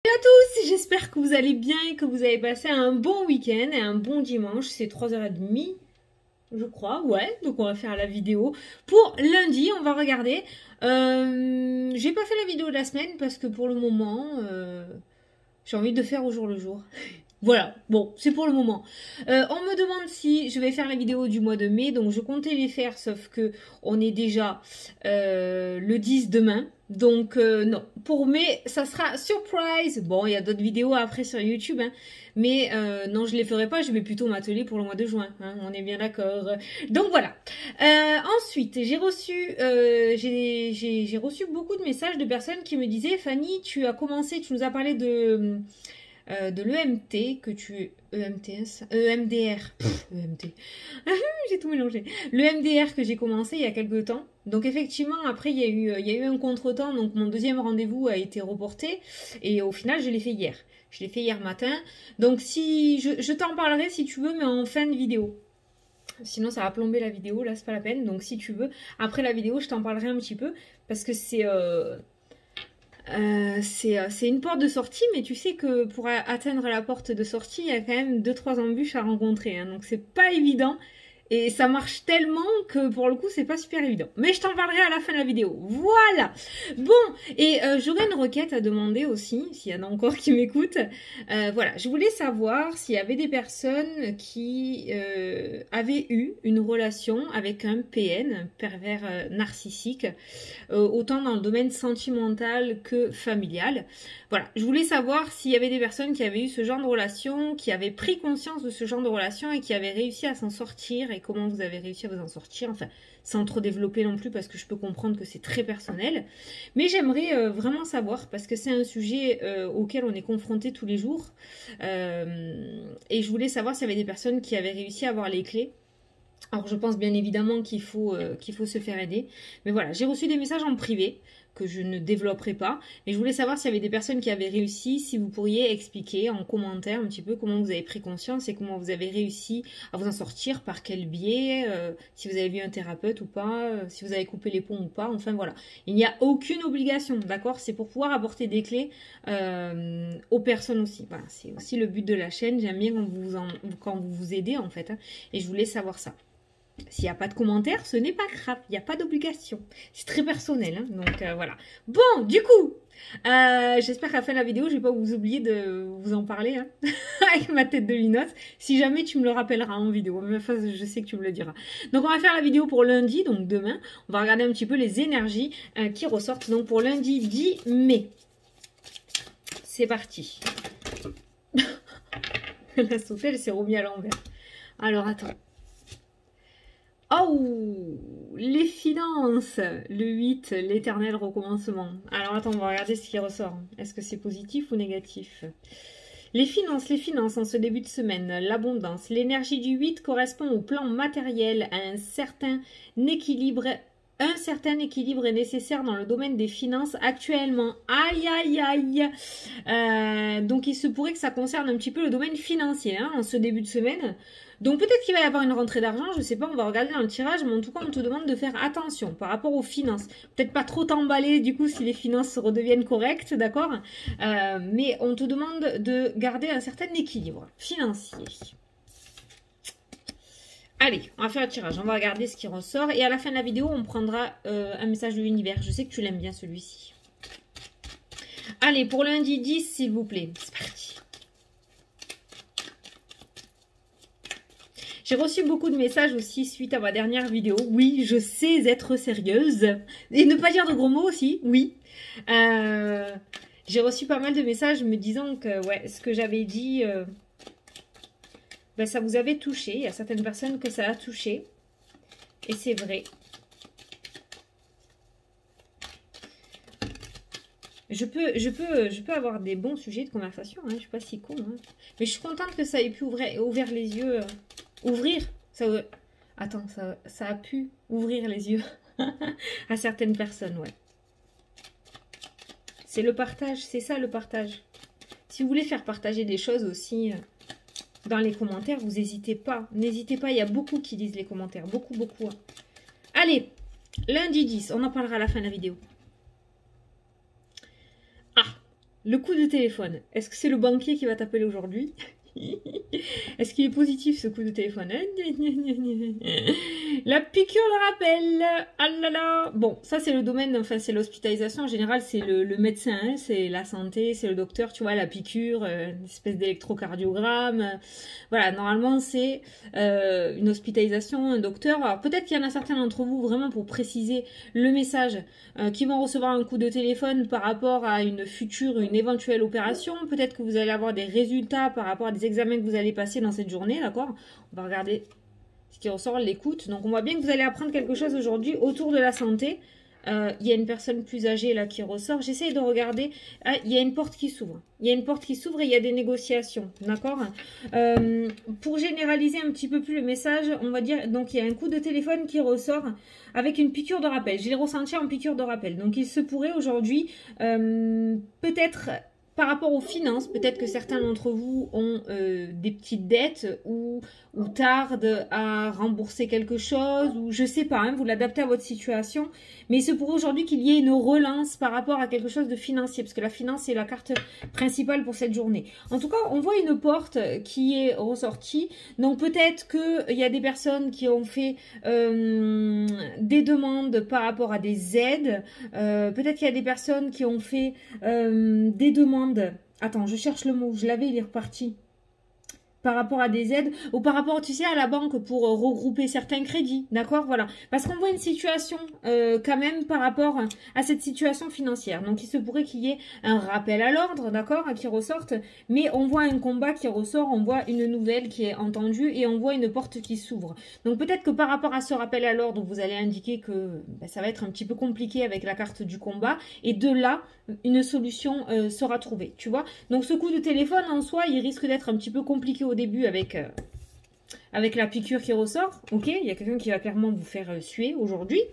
à tous, j'espère que vous allez bien et que vous avez passé un bon week-end et un bon dimanche. C'est 3h30, je crois, ouais. Donc on va faire la vidéo pour lundi, on va regarder. J'ai pas fait la vidéo de la semaine parce que pour le moment, j'ai envie de faire au jour le jour. Voilà, bon, c'est pour le moment. On me demande si je vais faire la vidéo du mois de mai, donc je comptais les faire, sauf que on est déjà le 10 demain. Donc non, pour mai, ça sera surprise. Bon, il y a d'autres vidéos après sur YouTube, hein, mais non, je les ferai pas, je vais plutôt m'atteler pour le mois de juin, hein, on est bien d'accord. Donc voilà. Ensuite, j'ai reçu beaucoup de messages de personnes qui me disaient, Fanny, tu nous as parlé de l'EMT que tu... EMTS EMDR. EMT. J'ai tout mélangé. Le MDR que j'ai commencé il y a quelques temps. Donc effectivement, après, il y a eu un contretemps. Donc mon deuxième rendez-vous a été reporté. Et au final, je l'ai fait hier. Je l'ai fait hier matin. Donc si je t'en parlerai si tu veux, mais en fin de vidéo. Sinon, ça va plomber la vidéo. Là, c'est pas la peine. Donc si tu veux, après la vidéo, je t'en parlerai un petit peu. Parce que c'est une porte de sortie, mais tu sais que pour atteindre la porte de sortie, il y a quand même 2-3 embûches à rencontrer. Hein, donc c'est pas évident. Et ça marche tellement que pour le coup, c'est pas super évident. Mais je t'en parlerai à la fin de la vidéo. Voilà. Bon, et j'aurais une requête à demander aussi, s'il y en a encore qui m'écoutent. Voilà, je voulais savoir s'il y avait des personnes qui avaient eu une relation avec un PN, pervers narcissique, autant dans le domaine sentimental que familial. Voilà, je voulais savoir s'il y avait des personnes qui avaient eu ce genre de relation, qui avaient pris conscience de ce genre de relation et qui avaient réussi à s'en sortir et comment vous avez réussi à vous en sortir, enfin, sans trop développer non plus parce que je peux comprendre que c'est très personnel. Mais j'aimerais vraiment savoir parce que c'est un sujet auquel on est confronté tous les jours et je voulais savoir s'il y avait des personnes qui avaient réussi à avoir les clés. Alors je pense bien évidemment qu'il faut se faire aider. Mais voilà, j'ai reçu des messages en privé que je ne développerai pas. Mais je voulais savoir s'il y avait des personnes qui avaient réussi, si vous pourriez expliquer en commentaire un petit peu comment vous avez pris conscience et comment vous avez réussi à vous en sortir, par quel biais, si vous avez vu un thérapeute ou pas, si vous avez coupé les ponts ou pas. Enfin voilà, il n'y a aucune obligation, d'accord? C'est pour pouvoir apporter des clés aux personnes aussi. Voilà, c'est aussi le but de la chaîne. J'aime bien quand vous vous aidez en fait. Hein, et je voulais savoir ça. S'il n'y a pas de commentaires, ce n'est pas grave, il n'y a pas d'obligation. C'est très personnel, hein, donc voilà. Bon, du coup, j'espère qu'à la fin de la vidéo, je ne vais pas vous oublier de vous en parler, hein, avec ma tête de linotte. Si jamais tu me le rappelleras en vidéo, mais enfin, je sais que tu me le diras. Donc on va faire la vidéo pour lundi, donc demain. On va regarder un petit peu les énergies qui ressortent, donc pour lundi 10 mai. C'est parti. La sautelle s'est remise à l'envers. Alors, attends. Oh, les finances, le 8, l'éternel recommencement. Alors attends, on va regarder ce qui ressort. Est-ce que c'est positif ou négatif? Les finances en ce début de semaine, l'abondance. L'énergie du 8 correspond au plan matériel, à un certain équilibre. Un certain équilibre est nécessaire dans le domaine des finances actuellement. Aïe, aïe, aïe. Donc il se pourrait que ça concerne un petit peu le domaine financier hein, en ce début de semaine. Donc peut-être qu'il va y avoir une rentrée d'argent, je ne sais pas, on va regarder dans le tirage, mais en tout cas on te demande de faire attention par rapport aux finances. Peut-être pas trop t'emballer du coup si les finances redeviennent correctes, d'accord mais on te demande de garder un certain équilibre financier. Allez, on va faire le tirage, on va regarder ce qui ressort et à la fin de la vidéo on prendra un message de l'univers. Je sais que tu l'aimes bien celui-ci. Allez, pour lundi 10 s'il vous plaît, c'est parti. J'ai reçu beaucoup de messages aussi suite à ma dernière vidéo. Oui, je sais être sérieuse. Et ne pas dire de gros mots aussi, oui. J'ai reçu pas mal de messages me disant que ouais, ce que j'avais dit, ben, ça vous avait touché. Il y a certaines personnes que ça a touché. Et c'est vrai. Je peux avoir des bons sujets de conversation. Hein, je ne suis pas si con. Hein. Mais je suis contente que ça ait pu ouvrir les yeux... Ouvrir, attends, ça a pu ouvrir les yeux à certaines personnes, ouais. C'est le partage, c'est ça le partage. Si vous voulez faire partager des choses aussi dans les commentaires, vous n'hésitez pas. N'hésitez pas, il y a beaucoup qui lisent les commentaires, beaucoup, beaucoup. Hein. Allez, lundi 10, on en parlera à la fin de la vidéo. Ah, Le coup de téléphone. Est-ce que c'est le banquier qui va t'appeler aujourd'hui? Est-ce qu'il est positif ce coup de téléphone? La piqûre de rappel. Ah là là. Bon, ça c'est le domaine, enfin c'est l'hospitalisation. En général, c'est le médecin, hein, c'est la santé, c'est le docteur, tu vois, la piqûre, une espèce d'électrocardiogramme. Voilà, normalement c'est une hospitalisation, un docteur. Alors peut-être qu'il y en a certains d'entre vous, vraiment pour préciser le message, qui vont recevoir un coup de téléphone par rapport à une future, une éventuelle opération. Peut-être que vous allez avoir des résultats par rapport à des examens que vous allez passer dans cette journée, d'accord? On va regarder ce qui ressort, l'écoute. Donc on voit bien que vous allez apprendre quelque chose aujourd'hui autour de la santé. Il y a une personne plus âgée là qui ressort. J'essaye de regarder. Ah, il y a une porte qui s'ouvre. Il y a une porte qui s'ouvre et il y a des négociations. D'accord. Pour généraliser un petit peu plus le message, on va dire, donc il y a un coup de téléphone qui ressort avec une piqûre de rappel. Je l'ai ressenti en piqûre de rappel. Donc il se pourrait aujourd'hui peut-être... Par rapport aux finances, peut-être que certains d'entre vous ont des petites dettes ou tardent à rembourser quelque chose, ou je sais pas, hein, vous l'adaptez à votre situation. Mais il se pourrait aujourd'hui qu'il y ait une relance par rapport à quelque chose de financier, parce que la finance est la carte principale pour cette journée. En tout cas, on voit une porte qui est ressortie. Donc peut-être qu'il y a des personnes qui ont fait des demandes par rapport à des aides. Peut-être qu'il y a des personnes qui ont fait des demandes. Attends, je cherche le mot. Je l'avais, il est reparti. Par rapport à des aides ou par rapport, tu sais, à la banque pour regrouper certains crédits, d'accord, voilà. Parce qu'on voit une situation quand même par rapport à cette situation financière. Donc, il se pourrait qu'il y ait un rappel à l'ordre, d'accord, qui ressorte, mais on voit un combat qui ressort, on voit une nouvelle qui est entendue et on voit une porte qui s'ouvre. Donc, peut-être que par rapport à ce rappel à l'ordre, vous allez indiquer que ça va être un petit peu compliqué avec la carte du combat et de là, une solution sera trouvée, tu vois. Donc, ce coup de téléphone en soi, il risque d'être un petit peu compliqué au début avec la piqûre qui ressort, ok, il y a quelqu'un qui va clairement vous faire suer aujourd'hui.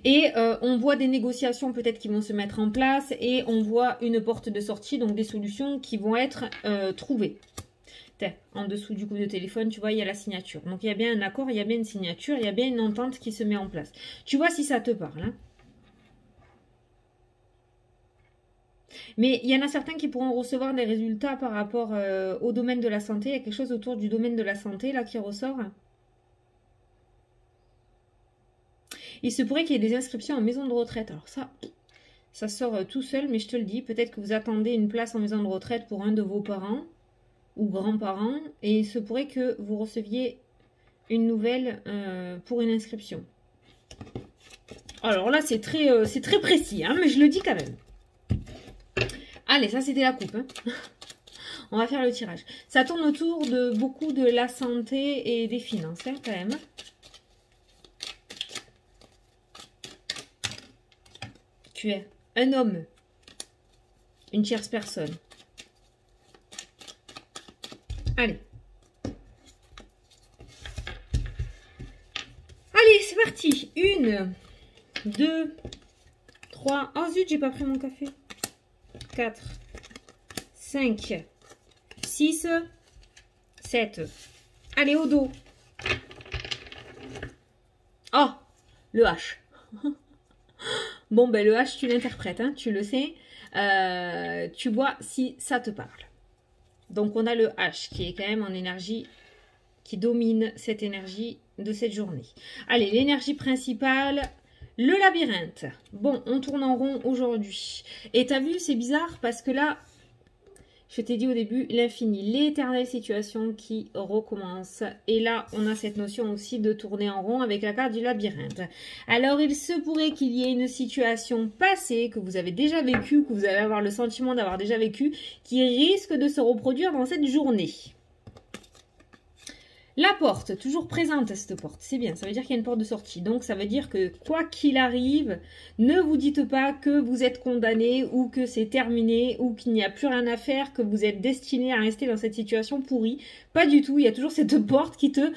Et on voit des négociations peut-être qui vont se mettre en place et on voit une porte de sortie, donc des solutions qui vont être trouvées. En dessous du coup de téléphone, tu vois, il y a la signature. Donc il y a bien un accord, il y a bien une signature, il y a bien une entente qui se met en place. Tu vois si ça te parle, hein. Mais il y en a certains qui pourront recevoir des résultats par rapport au domaine de la santé. Il y a quelque chose autour du domaine de la santé là qui ressort. Il se pourrait qu'il y ait des inscriptions en maison de retraite. Alors ça sort tout seul, mais je te le dis. Peut-être que vous attendez une place en maison de retraite pour un de vos parents ou grands-parents. Et il se pourrait que vous receviez une nouvelle pour une inscription. Alors là, c'est très précis, hein, mais je le dis quand même. Allez, ça c'était la coupe. Hein. On va faire le tirage. Ça tourne autour de beaucoup de la santé et des finances, hein, quand même. Tu es un homme, une tierce personne. Allez. Allez, c'est parti. 1, 2, 3. Oh zut, j'ai pas pris mon café. 4, 5, 6, 7. Allez, au dos. Oh, le H. Bon, ben le H, tu l'interprètes, hein, tu le sais. Tu vois si ça te parle. Donc, on a le H qui est quand même en énergie, qui domine cette énergie de cette journée. Allez, l'énergie principale... Le labyrinthe. Bon, on tourne en rond aujourd'hui. Et t'as vu, c'est bizarre parce que là, je t'ai dit au début, l'infini, l'éternelle situation qui recommence. Et là, on a cette notion aussi de tourner en rond avec la carte du labyrinthe. Alors, il se pourrait qu'il y ait une situation passée que vous avez déjà vécue, que vous allez avoir le sentiment d'avoir déjà vécu, qui risque de se reproduire dans cette journée. La porte, toujours présente cette porte, c'est bien, ça veut dire qu'il y a une porte de sortie. Donc ça veut dire que quoi qu'il arrive, ne vous dites pas que vous êtes condamné ou que c'est terminé ou qu'il n'y a plus rien à faire, que vous êtes destiné à rester dans cette situation pourrie. Pas du tout, il y a toujours cette porte qui te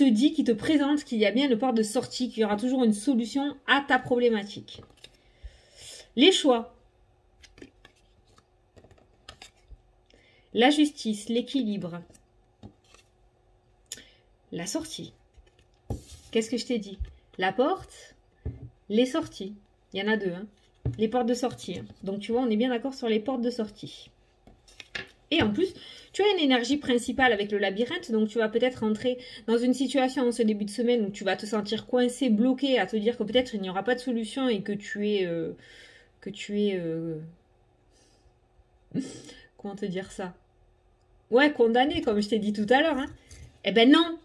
dit, qui te présente qu'il y a bien une porte de sortie, qu'il y aura toujours une solution à ta problématique. Les choix. La justice, l'équilibre. La sortie. Qu'est-ce que je t'ai dit? La porte, les sorties. Il y en a deux. Hein. Les portes de sortie. Hein. Donc, tu vois, on est bien d'accord sur les portes de sortie. Et en plus, tu as une énergie principale avec le labyrinthe, donc tu vas peut-être entrer dans une situation en ce début de semaine où tu vas te sentir coincé, bloqué, à te dire que peut-être il n'y aura pas de solution et que tu es... comment te dire ça? Ouais, condamné, comme je t'ai dit tout à l'heure. Hein. Eh ben non,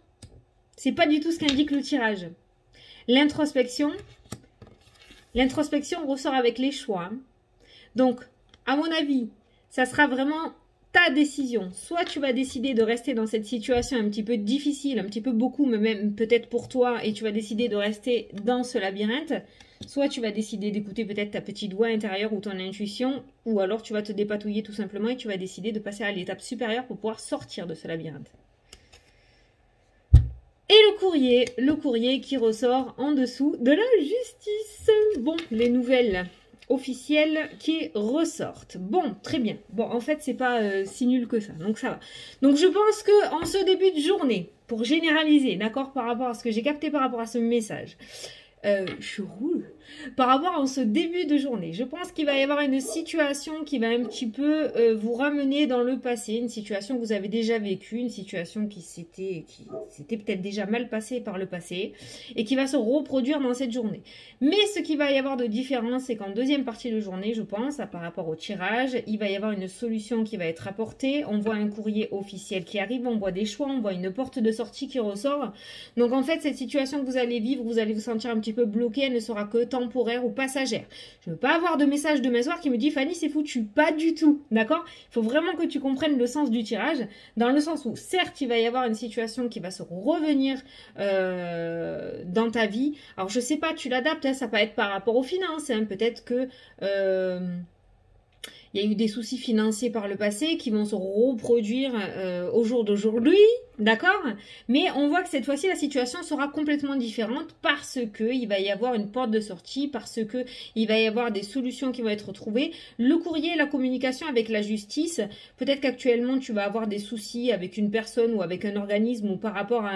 c'est pas du tout ce qu'indique le tirage. L'introspection ressort avec les choix. Hein. Donc, à mon avis, ça sera vraiment ta décision. Soit tu vas décider de rester dans cette situation un petit peu difficile, un petit peu beaucoup, mais même peut-être pour toi, et tu vas décider de rester dans ce labyrinthe. Soit tu vas décider d'écouter peut-être ta petite voix intérieure ou ton intuition, ou alors tu vas te dépatouiller tout simplement et tu vas décider de passer à l'étape supérieure pour pouvoir sortir de ce labyrinthe. Et le courrier qui ressort en dessous de la justice. Bon, les nouvelles officielles qui ressortent. Bon, très bien. Bon, en fait, c'est pas si nul que ça, donc ça va. Donc, je pense que en ce début de journée, pour généraliser, d'accord, par rapport à ce que j'ai capté par rapport à ce message, je roule. Par rapport à ce début de journée, je pense qu'il va y avoir une situation qui va un petit peu vous ramener dans le passé, une situation que vous avez déjà vécue, une situation qui s'était peut-être déjà mal passée par le passé et qui va se reproduire dans cette journée. Mais ce qu'il va y avoir de différent, c'est qu'en deuxième partie de journée, je pense, par rapport au tirage, il va y avoir une solution qui va être apportée. On voit un courrier officiel qui arrive, on voit des choix, on voit une porte de sortie qui ressort. Donc en fait, cette situation que vous allez vivre, vous allez vous sentir un petit peu bloqué, elle ne sera que temporaire ou passagère. Je ne veux pas avoir de message demain soir qui me dit Fanny c'est foutu, pas du tout, d'accord? Il faut vraiment que tu comprennes le sens du tirage, dans le sens où certes il va y avoir une situation qui va se revenir dans ta vie. Alors je sais pas, tu l'adaptes, hein, ça peut être par rapport aux finances, hein, peut-être que il y a eu des soucis financiers par le passé qui vont se reproduire au jour d'aujourd'hui, d'accord? Mais on voit que cette fois-ci, la situation sera complètement différente parce qu'il va y avoir une porte de sortie, parce qu'il va y avoir des solutions qui vont être trouvées. Le courrier, la communication avec la justice, peut-être qu'actuellement, tu vas avoir des soucis avec une personne ou avec un organisme ou par rapport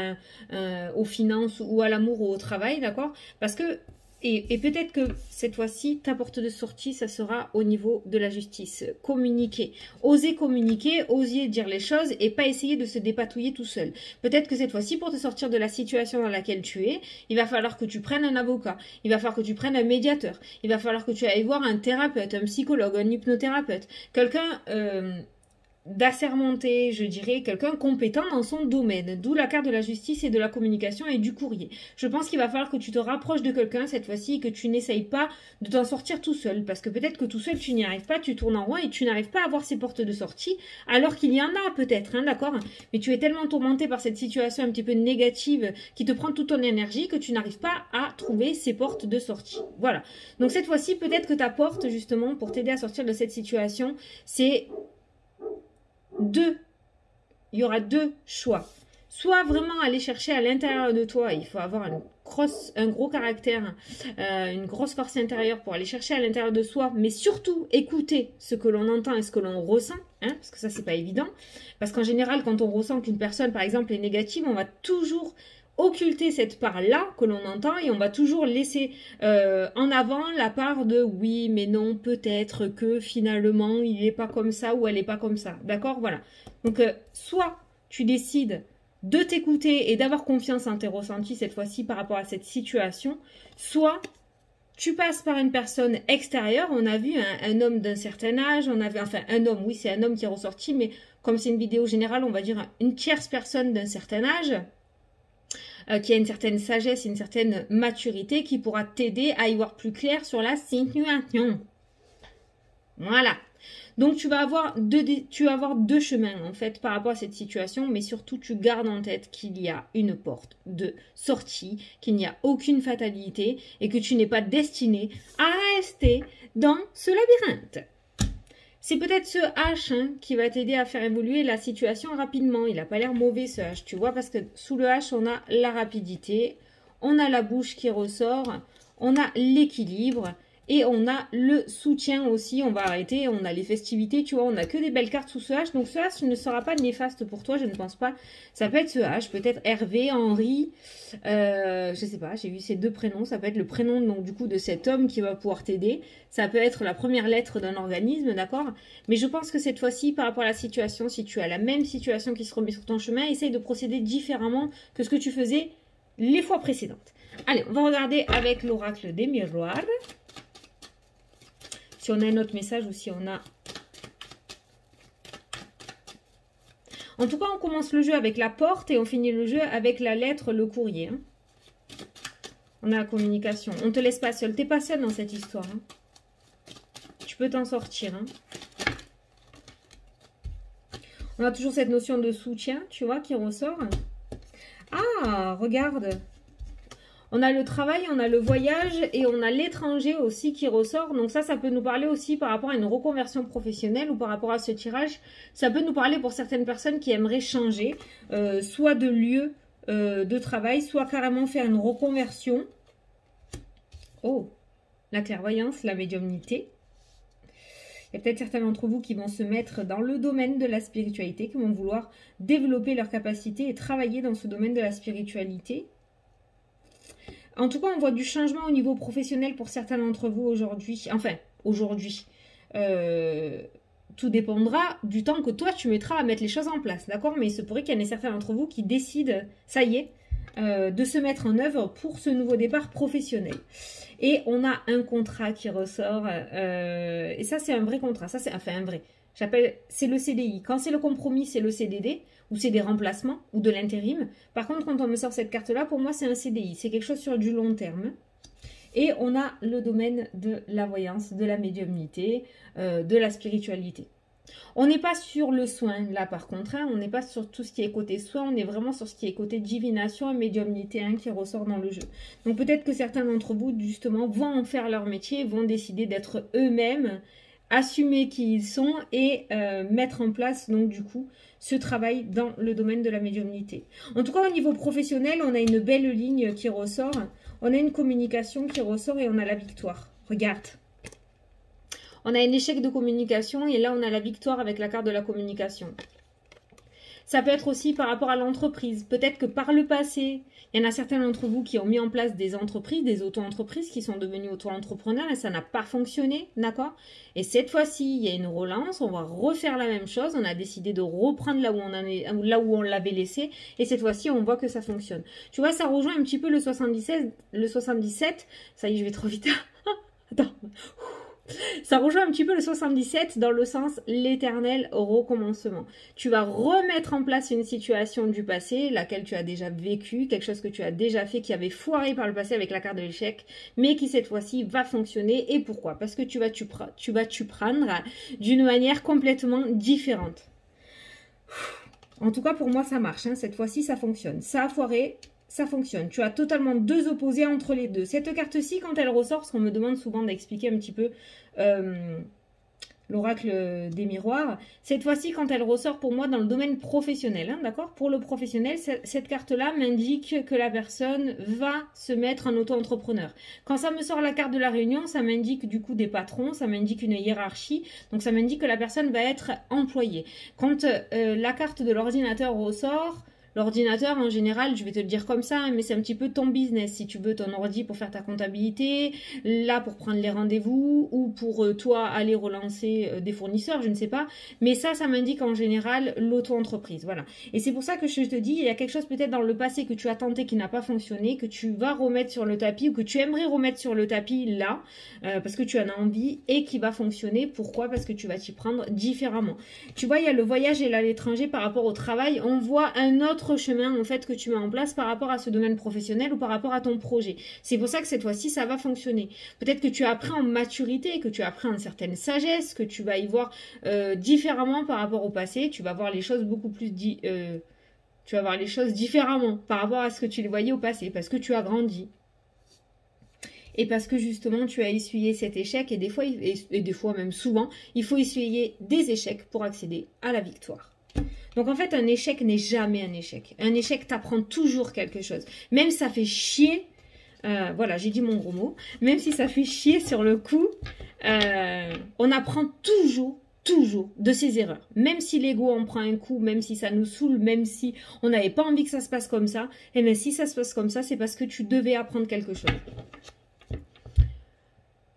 aux finances ou à l'amour ou au travail, d'accord? Parce que et peut-être que cette fois-ci, ta porte de sortie, ça sera au niveau de la justice. Communiquer. Oser dire les choses et pas essayer de se dépatouiller tout seul. Peut-être que cette fois-ci, pour te sortir de la situation dans laquelle tu es, il va falloir que tu prennes un avocat. Il va falloir que tu prennes un médiateur. Il va falloir que tu ailles voir un thérapeute, un psychologue, un hypnothérapeute. Quelqu'un d'assermenté, je dirais, quelqu'un compétent dans son domaine, d'où la carte de la justice et de la communication et du courrier. Je pense qu'il va falloir que tu te rapproches de quelqu'un cette fois-ci et que tu n'essayes pas de t'en sortir tout seul, parce que peut-être que tout seul tu n'y arrives pas, tu tournes en rond et tu n'arrives pas à avoir ces portes de sortie, alors qu'il y en a peut-être, hein, d'accord? Mais tu es tellement tourmenté par cette situation un petit peu négative qui te prend toute ton énergie que tu n'arrives pas à trouver ces portes de sortie. Voilà. Donc cette fois-ci, peut-être que ta porte, justement, pour t'aider à sortir de cette situation, c'est il y aura deux choix. Soit vraiment aller chercher à l'intérieur de toi, il faut avoir un gros caractère, une grosse force intérieure pour aller chercher à l'intérieur de soi, mais surtout écouter ce que l'on entend et ce que l'on ressent, hein, parce que ça c'est pas évident, parce qu'en général quand on ressent qu'une personne par exemple est négative, on va toujours occulter cette part-là que l'on entend et on va toujours laisser en avant la part de oui, mais non, peut-être que finalement il n'est pas comme ça ou elle n'est pas comme ça. D'accord? Voilà. Donc, soit tu décides de t'écouter et d'avoir confiance en tes ressentis cette fois-ci par rapport à cette situation, soit tu passes par une personne extérieure. On a vu un homme d'un certain âge, enfin un homme, oui, c'est un homme qui est ressorti, mais comme c'est une vidéo générale, on va dire une tierce personne d'un certain âge. Qui a une certaine sagesse, une certaine maturité qui pourra t'aider à y voir plus clair sur la situation. Voilà. Donc tu vas avoir deux chemins en fait par rapport à cette situation, mais surtout tu gardes en tête qu'il y a une porte de sortie, qu'il n'y a aucune fatalité et que tu n'es pas destiné à rester dans ce labyrinthe. C'est peut-être ce H hein, qui va t'aider à faire évoluer la situation rapidement. Il n'a pas l'air mauvais ce H, tu vois, parce que sous le H, on a la rapidité, on a la bouche qui ressort, on a l'équilibre Et on a le soutien aussi, on va arrêter, on a les festivités, tu vois, on a que des belles cartes sous ce H. Donc ce H ne sera pas néfaste pour toi, je ne pense pas. Ça peut être ce H, peut-être Hervé, Henri, je sais pas, j'ai vu ces deux prénoms. Ça peut être le prénom donc du coup de cet homme qui va pouvoir t'aider. Ça peut être la première lettre d'un organisme, d'accord? Mais je pense que cette fois-ci, par rapport à la situation, si tu as la même situation qui se remet sur ton chemin, essaye de procéder différemment que ce que tu faisais les fois précédentes. Allez, on va regarder avec l'oracle des miroirs. Si on a un autre message ou si on a... En tout cas, on commence le jeu avec la porte et on finit le jeu avec la lettre, le courrier. Hein. On a la communication. On ne te laisse pas seul. Tu n'es pas seul dans cette histoire. Hein. Tu peux t'en sortir. Hein. On a toujours cette notion de soutien, tu vois, qui ressort. Ah, regarde. On a le travail, on a le voyage et on a l'étranger aussi qui ressort. Donc ça peut nous parler aussi par rapport à une reconversion professionnelle ou par rapport à ce tirage. Ça peut nous parler pour certaines personnes qui aimeraient changer, soit de lieu de travail, soit carrément faire une reconversion. Oh, la clairvoyance, la médiumnité. Il y a peut-être certains d'entre vous qui vont se mettre dans le domaine de la spiritualité, qui vont vouloir développer leurs capacités et travailler dans ce domaine de la spiritualité. En tout cas, on voit du changement au niveau professionnel pour certains d'entre vous aujourd'hui. Enfin, aujourd'hui. Tout dépendra du temps que toi, tu mettras à mettre les choses en place. D'accord? Mais il se pourrait qu'il y en ait certains d'entre vous qui décident, ça y est, de se mettre en œuvre pour ce nouveau départ professionnel. Et on a un contrat qui ressort. Et ça, c'est un vrai contrat. Ça, c'est enfin un vrai. C'est le CDI. Quand c'est le compromis, c'est le CDD. Ou c'est des remplacements, ou de l'intérim. Par contre, quand on me sort cette carte-là, pour moi, c'est un CDI. C'est quelque chose sur du long terme. Et on a le domaine de la voyance, de la médiumnité, de la spiritualité. On n'est pas sur le soin, là, par contre. Hein, on n'est pas sur tout ce qui est côté soin. On est vraiment sur ce qui est côté divination et médiumnité hein, qui ressort dans le jeu. Donc, peut-être que certains d'entre vous, justement, vont en faire leur métier, vont décider d'être eux-mêmes, assumer qui ils sont et mettre en place, donc, du coup, ce travail dans le domaine de la médiumnité. En tout cas, au niveau professionnel, on a une belle ligne qui ressort. On a une communication qui ressort et on a la victoire. Regarde. On a un échec de communication et là, on a la victoire avec la carte de la communication. Ça peut être aussi par rapport à l'entreprise. Peut-être que par le passé, il y en a certains d'entre vous qui ont mis en place des entreprises, des auto-entreprises qui sont devenues auto-entrepreneurs et ça n'a pas fonctionné, d'accord? Et cette fois-ci, il y a une relance, on va refaire la même chose. On a décidé de reprendre là où on l'avait laissé et cette fois-ci, on voit que ça fonctionne. Tu vois, ça rejoint un petit peu le 77. Ça y est, je vais trop vite. Attends. Ça rejoint un petit peu le 77 dans le sens l'éternel recommencement. Tu vas remettre en place une situation du passé, laquelle tu as déjà vécu, quelque chose que tu as déjà fait, qui avait foiré par le passé avec la carte de l'échec, mais qui cette fois-ci va fonctionner. Et pourquoi? Parce que tu vas tu prendre d'une manière complètement différente. En tout cas, pour moi, ça marche. Hein. Cette fois-ci, ça fonctionne. Ça a foiré. Ça fonctionne. Tu as totalement deux opposés entre les deux. Cette carte-ci, quand elle ressort, parce qu'on me demande souvent d'expliquer un petit peu l'oracle des miroirs, cette fois-ci, quand elle ressort pour moi dans le domaine professionnel, hein, d'accord? Pour le professionnel, cette carte-là m'indique que la personne va se mettre en auto-entrepreneur. Quand ça me sort la carte de la réunion, ça m'indique du coup des patrons, ça m'indique une hiérarchie, donc ça m'indique que la personne va être employée. Quand la carte de l'ordinateur ressort... L'ordinateur, en général, je vais te le dire comme ça, mais c'est un petit peu ton business. Si tu veux ton ordi pour faire ta comptabilité, là pour prendre les rendez-vous ou pour toi aller relancer des fournisseurs, je ne sais pas. Mais ça m'indique en général l'auto-entreprise. Voilà. Et c'est pour ça que je te dis, il y a quelque chose peut-être dans le passé que tu as tenté qui n'a pas fonctionné, que tu vas remettre sur le tapis ou que tu aimerais remettre sur le tapis là, parce que tu en as envie et qui va fonctionner. Pourquoi? Parce que tu vas t'y prendre différemment. Tu vois, il y a le voyage et l'étranger par rapport au travail. On voit un autre chemin en fait que tu mets en place par rapport à ce domaine professionnel ou par rapport à ton projet. C'est pour ça que cette fois-ci ça va fonctionner. Peut-être que tu as appris en maturité, que tu as appris en certaine sagesse, que tu vas y voir différemment par rapport au passé. Tu vas voir les choses beaucoup plus tu vas voir les choses différemment par rapport à ce que tu les voyais au passé parce que tu as grandi. Et parce que justement tu as essuyé cet échec et des fois même souvent, il faut essuyer des échecs pour accéder à la victoire. Donc en fait, un échec n'est jamais un échec. Un échec t'apprend toujours quelque chose. Même ça fait chier, Voilà, j'ai dit mon gros mot. Même si ça fait chier sur le coup, on apprend toujours de ses erreurs. Même si l'ego en prend un coup, même si ça nous saoule, même si on n'avait pas envie que ça se passe comme ça, et bien si ça se passe comme ça, c'est parce que tu devais apprendre quelque chose.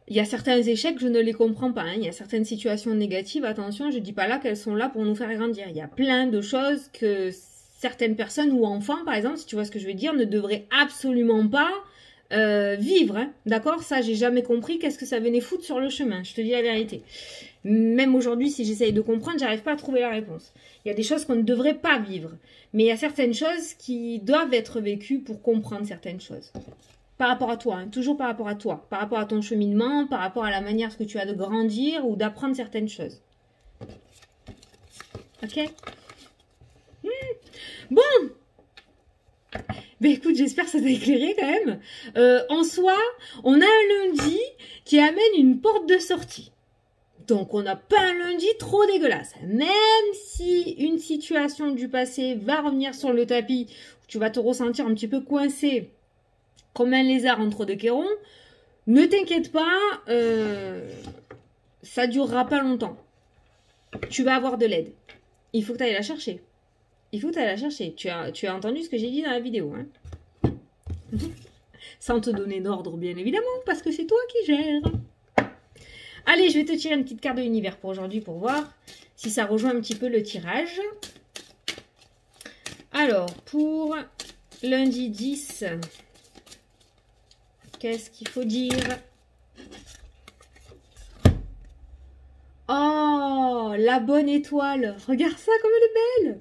Il y a certains échecs, je ne les comprends pas. Hein. Il y a certaines situations négatives, attention, je ne dis pas là qu'elles sont là pour nous faire grandir. Il y a plein de choses que certaines personnes ou enfants, par exemple, si tu vois ce que je veux dire, ne devraient absolument pas vivre. Hein. D'accord? Ça, j'ai jamais compris qu'est-ce que ça venait foutre sur le chemin. Je te dis la vérité. Même aujourd'hui, si j'essaye de comprendre, j'arrive pas à trouver la réponse. Il y a des choses qu'on ne devrait pas vivre. Mais il y a certaines choses qui doivent être vécues pour comprendre certaines choses. Par rapport à toi, hein, toujours par rapport à toi, par rapport à ton cheminement, par rapport à la manière que tu as de grandir ou d'apprendre certaines choses. Ok? Bon! Ben écoute, j'espère que ça t'a éclairé quand même. En soi, on a un lundi qui amène une porte de sortie. Donc, on n'a pas un lundi trop dégueulasse. Même si une situation du passé va revenir sur le tapis, tu vas te ressentir un petit peu coincé, comme un lézard entre deux cairons, ne t'inquiète pas, ça durera pas longtemps. Tu vas avoir de l'aide. Il faut que tu ailles la chercher. Il faut que tu ailles la chercher. Tu as entendu ce que j'ai dit dans la vidéo. Hein. Sans te donner d'ordre, bien évidemment, parce que c'est toi qui gères. Allez, je vais te tirer une petite carte de l'univers pour aujourd'hui pour voir si ça rejoint un petit peu le tirage. Alors, pour lundi 10... qu'est-ce qu'il faut dire? Oh, la bonne étoile. Regarde ça comme elle est belle.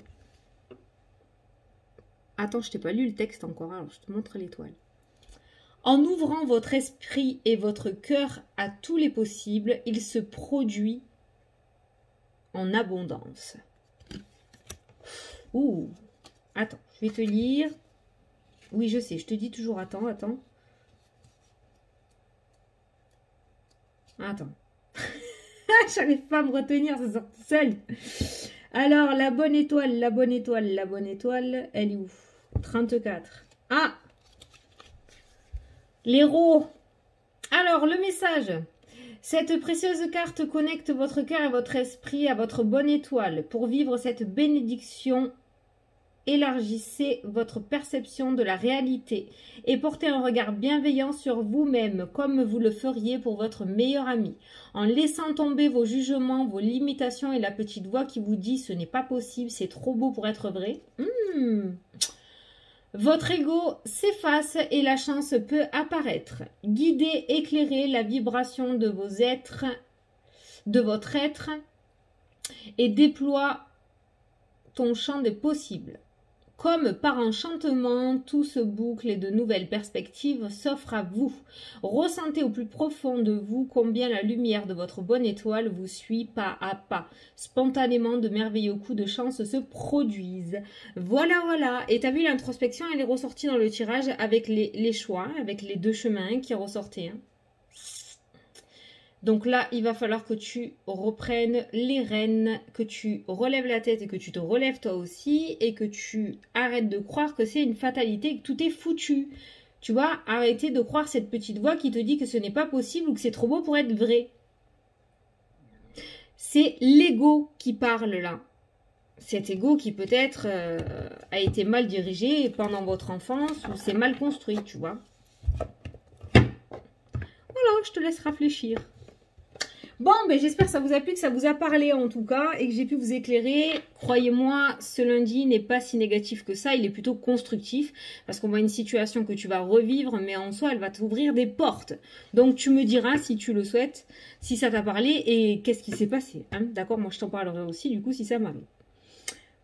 Attends, je t'ai pas lu le texte encore, alors je te montre l'étoile. En ouvrant votre esprit et votre cœur à tous les possibles, il se produit en abondance. Ouh. Attends, je vais te lire. Oui, je sais, je te dis toujours attends. Attends. J'arrive pas à me retenir, ça sort tout seul. Alors, la bonne étoile, elle est où? 34. Ah! L'héros. Alors, le message. Cette précieuse carte connecte votre cœur et votre esprit à votre bonne étoile. Pour vivre cette bénédiction, élargissez votre perception de la réalité et portez un regard bienveillant sur vous-même comme vous le feriez pour votre meilleur ami. En laissant tomber vos jugements, vos limitations et la petite voix qui vous dit « ce n'est pas possible, c'est trop beau pour être vrai ». Votre ego s'efface et la chance peut apparaître. Guidez, éclairez la vibration de votre être et déploie ton champ des possibles. Comme par enchantement, tout se boucle et de nouvelles perspectives s'offrent à vous. Ressentez au plus profond de vous combien la lumière de votre bonne étoile vous suit pas à pas. Spontanément, de merveilleux coups de chance se produisent. Voilà. Et tu as vu l'introspection, elle est ressortie dans le tirage avec les choix, avec les deux chemins qui ressortaient. Hein. Donc là, il va falloir que tu reprennes les rênes, que tu relèves la tête et que tu te relèves toi aussi et que tu arrêtes de croire que c'est une fatalité et que tout est foutu. Tu vois, arrêtez de croire cette petite voix qui te dit que ce n'est pas possible ou que c'est trop beau pour être vrai. C'est l'ego qui parle là. Cet ego qui peut-être a été mal dirigé pendant votre enfance ou c'est mal construit, tu vois. Voilà, je te laisse réfléchir. Bon, ben j'espère que ça vous a plu, que ça vous a parlé en tout cas et que j'ai pu vous éclairer. Croyez-moi, ce lundi n'est pas si négatif que ça, il est plutôt constructif parce qu'on voit une situation que tu vas revivre, mais en soi, elle va t'ouvrir des portes. Donc, tu me diras si tu le souhaites, si ça t'a parlé et qu'est-ce qui s'est passé. Hein, d'accord, moi je t'en parlerai aussi du coup si ça m'arrive.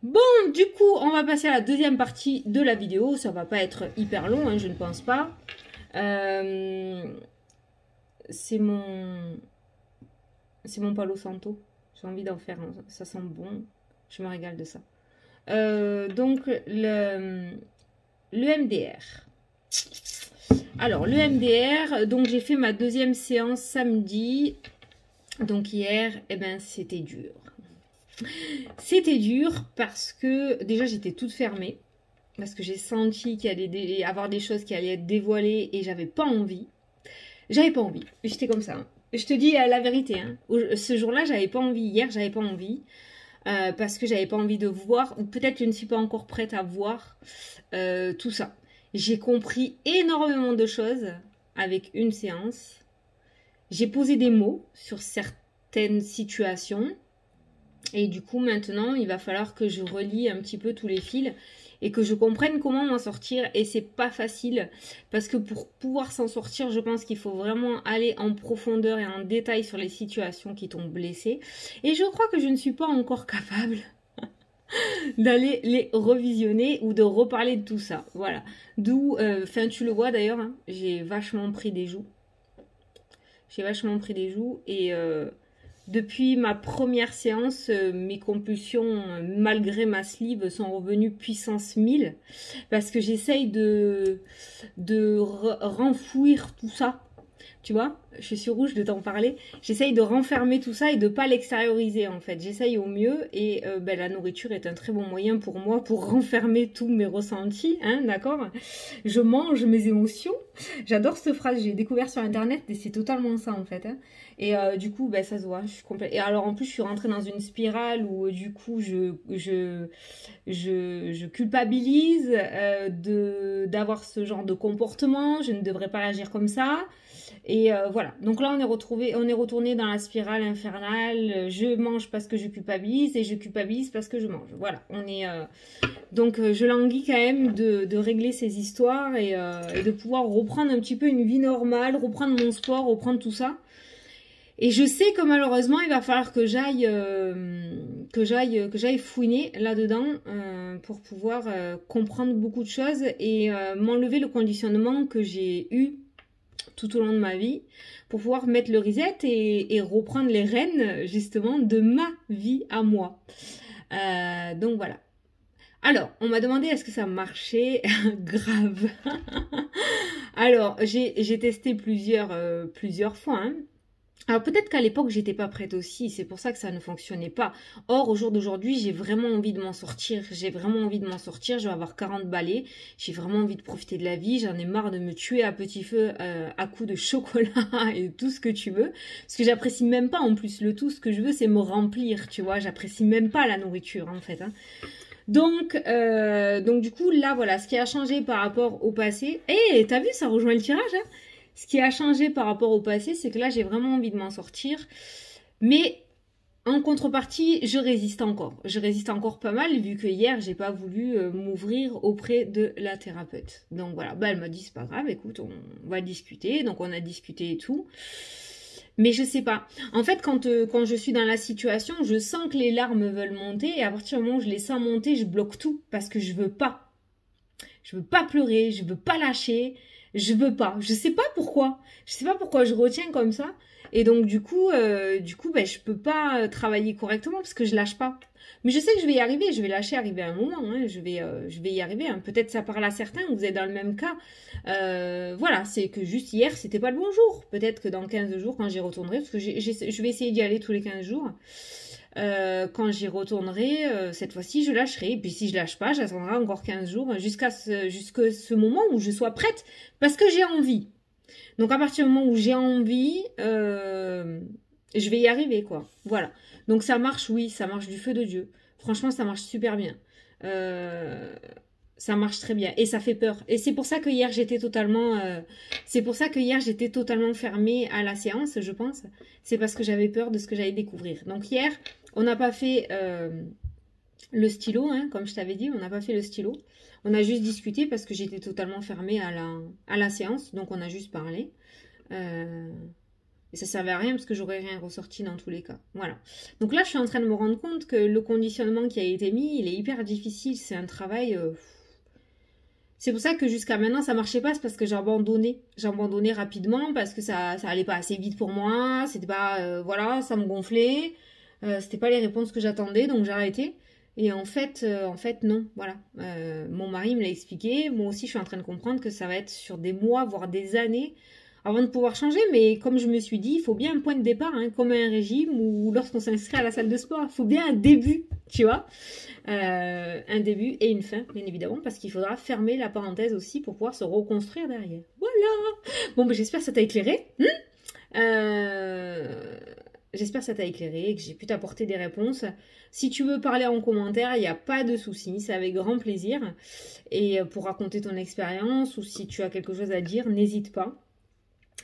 Bon, du coup, on va passer à la deuxième partie de la vidéo. Ça va pas être hyper long, hein, je ne pense pas. C'est mon Palo Santo. J'ai envie d'en faire un. Ça sent bon. Je me régale de ça. Donc, le MDR. Alors, le MDR. Donc, j'ai fait ma deuxième séance samedi. Donc, hier, eh ben, c'était dur. C'était dur parce que, déjà, j'étais toute fermée. parce que j'ai senti qu'il allait y avoir des choses qui allaient être dévoilées et j'avais pas envie. J'avais pas envie. J'étais comme ça. Hein. Je te dis la vérité. Hein. Ce jour-là, j'avais pas envie. Hier, j'avais pas envie. Parce que j'avais pas envie de voir, ou peut-être je ne suis pas encore prête à voir tout ça. J'ai compris énormément de choses avec une séance. J'ai posé des mots sur certaines situations. Et du coup, maintenant, il va falloir que je relie un petit peu tous les fils et que je comprenne comment m'en sortir. Et c'est pas facile parce que pour pouvoir s'en sortir, je pense qu'il faut vraiment aller en profondeur et en détail sur les situations qui t'ont blessé. Et je crois que je ne suis pas encore capable d'aller les revisionner ou de reparler de tout ça. Voilà. D'où, tu le vois d'ailleurs, hein, j'ai vachement pris des joues. J'ai vachement pris des joues et depuis ma première séance, mes compulsions, malgré ma sleeve, sont revenues puissance 1000 parce que j'essaye de renfouir tout ça. Tu vois, je suis rouge de t'en parler. J'essaye de renfermer tout ça et de pas l'extérioriser en fait. J'essaye au mieux et la nourriture est un très bon moyen pour moi pour renfermer tous mes ressentis, hein, d'accord. Je mange mes émotions. J'adore cette phrase, j'ai découvert sur internet et c'est totalement ça en fait. Hein. Et du coup, ça se voit. Je suis complète. Et alors en plus, je suis rentrée dans une spirale où du coup, je culpabilise d'avoir ce genre de comportement. Je ne devrais pas agir comme ça. Et voilà, donc là on est retourné dans la spirale infernale, je mange parce que je culpabilise et je culpabilise parce que je mange. Voilà, on est donc je languis quand même de régler ces histoires et de pouvoir reprendre un petit peu une vie normale, reprendre mon sport, reprendre tout ça. Et je sais que malheureusement il va falloir que j'aille fouiner là-dedans pour pouvoir comprendre beaucoup de choses et m'enlever le conditionnement que j'ai eu tout au long de ma vie pour pouvoir mettre le reset et reprendre les rênes justement de ma vie à moi. Donc voilà. Alors, on m'a demandé est-ce que ça marchait grave. Alors, j'ai testé plusieurs fois. Hein. Alors peut-être qu'à l'époque j'étais pas prête aussi, c'est pour ça que ça ne fonctionnait pas. Or au jour d'aujourd'hui j'ai vraiment envie de m'en sortir, je vais avoir 40 balais, j'ai vraiment envie de profiter de la vie, j'en ai marre de me tuer à petit feu à coups de chocolat et tout ce que tu veux. Parce que j'apprécie même pas en plus, le tout ce que je veux c'est me remplir, tu vois, j'apprécie même pas la nourriture en fait. Hein. Donc du coup là voilà, ce qui a changé par rapport au passé, et t'as vu ça rejoint le tirage hein. Ce qui a changé par rapport au passé, c'est que là, j'ai vraiment envie de m'en sortir. Mais en contrepartie, je résiste encore. Je résiste encore pas mal, vu que hier, j'ai pas voulu m'ouvrir auprès de la thérapeute. Donc voilà, elle m'a dit, c'est pas grave, écoute, on va discuter. Donc on a discuté et tout. Mais je sais pas. En fait, quand je suis dans la situation, je sens que les larmes veulent monter. Et à partir du moment où je les sens monter, je bloque tout. Parce que je veux pas. Je veux pas pleurer, je veux pas lâcher. Je veux pas. Je sais pas pourquoi. Je sais pas pourquoi je retiens comme ça. Et donc du coup, je peux pas travailler correctement parce que je lâche pas. Mais je sais que je vais y arriver. Je vais lâcher arriver à un moment. Hein. Je vais y arriver. Hein. Peut-être ça parle à certains. Vous êtes dans le même cas. Voilà. C'est que juste hier, c'était pas le bon jour. Peut-être que dans 15 jours, quand j'y retournerai, parce que je vais essayer d'y aller tous les 15 jours. Quand j'y retournerai, cette fois-ci, je lâcherai. Et puis si je lâche pas, j'attendrai encore 15 jours jusqu'à ce moment où je sois prête parce que j'ai envie. Donc à partir du moment où j'ai envie, je vais y arriver quoi. Voilà. Donc ça marche, oui, ça marche du feu de Dieu. Franchement, ça marche super bien. Ça marche très bien et ça fait peur. Et c'est pour ça que hier j'étais totalement, fermée à la séance, je pense. C'est parce que j'avais peur de ce que j'allais découvrir. Donc hier, on n'a pas fait le stylo, hein, comme je t'avais dit, on n'a pas fait le stylo. On a juste discuté parce que j'étais totalement fermée à la séance, donc on a juste parlé. Et ça servait à rien parce que j'aurais rien ressorti dans tous les cas. Voilà. Donc là, je suis en train de me rendre compte que le conditionnement qui a été mis, il est hyper difficile. C'est un travail... C'est pour ça que jusqu'à maintenant, ça marchait pas. C'est parce que j'ai abandonné. J'ai abandonné rapidement parce que ça allait pas assez vite pour moi. C'était pas... voilà, ça me gonflait. C'était pas les réponses que j'attendais, donc j'ai arrêté. Et en fait, non, voilà. Mon mari me l'a expliqué. Moi aussi, je suis en train de comprendre que ça va être sur des mois, voire des années, avant de pouvoir changer. Mais comme je me suis dit, il faut bien un point de départ, hein, comme un régime ou lorsqu'on s'inscrit à la salle de sport. Il faut bien un début, tu vois. Un début et une fin, bien évidemment, parce qu'il faudra fermer la parenthèse aussi pour pouvoir se reconstruire derrière. Voilà. Bon, ben, j'espère que ça t'a éclairé. J'espère que ça t'a éclairé et que j'ai pu t'apporter des réponses. Si tu veux parler en commentaire, il n'y a pas de souci, c'est avec grand plaisir. Et pour raconter ton expérience ou si tu as quelque chose à dire, n'hésite pas.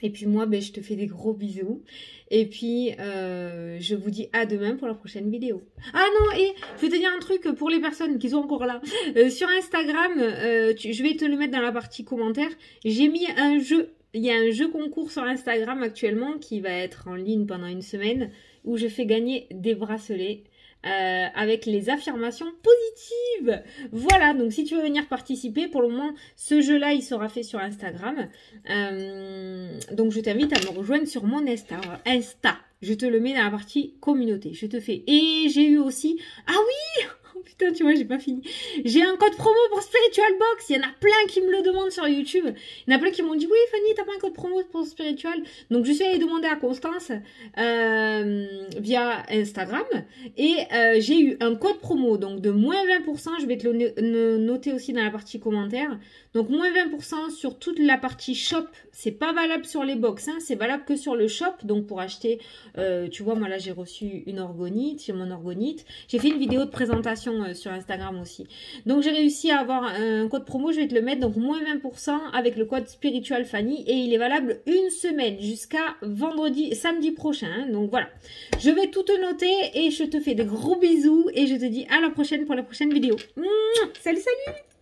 Et puis moi, ben, je te fais des gros bisous. Et puis, je vous dis à demain pour la prochaine vidéo. Ah non, et je vais te dire un truc pour les personnes qui sont encore là. Sur Instagram, je vais te le mettre dans la partie commentaires. J'ai mis un jeu. Il y a un jeu concours sur Instagram actuellement qui va être en ligne pendant une semaine où je fais gagner des bracelets avec les affirmations positives. Voilà, donc si tu veux venir participer, pour le moment, ce jeu-là, il sera fait sur Instagram. Donc je t'invite à me rejoindre sur mon Insta. Je te le mets dans la partie communauté. Je te fais. Et j'ai eu aussi... Ah oui! Oh putain, tu vois, j'ai pas fini. J'ai un code promo pour Spiritual Box. Il y en a plein qui me le demandent sur YouTube. Il y en a plein qui m'ont dit, oui, Fanny, t'as pas un code promo pour Spiritual? Donc, je suis allée demander à Constance via Instagram. Et j'ai eu un code promo, donc de moins 20%. Je vais te le noter aussi dans la partie commentaire. Donc, moins 20% sur toute la partie shop. C'est pas valable sur les box, hein. C'est valable que sur le shop. Donc, pour acheter, tu vois, moi là, j'ai reçu une orgonite. J'ai mon orgonite. J'ai fait une vidéo de présentation sur Instagram aussi. Donc j'ai réussi à avoir un code promo, je vais te le mettre, donc moins 20% avec le code Spiritual Fanny et il est valable une semaine jusqu'à samedi prochain. Hein. Donc voilà, je vais tout te noter et je te fais de gros bisous et je te dis à la prochaine pour la prochaine vidéo. Salut, salut!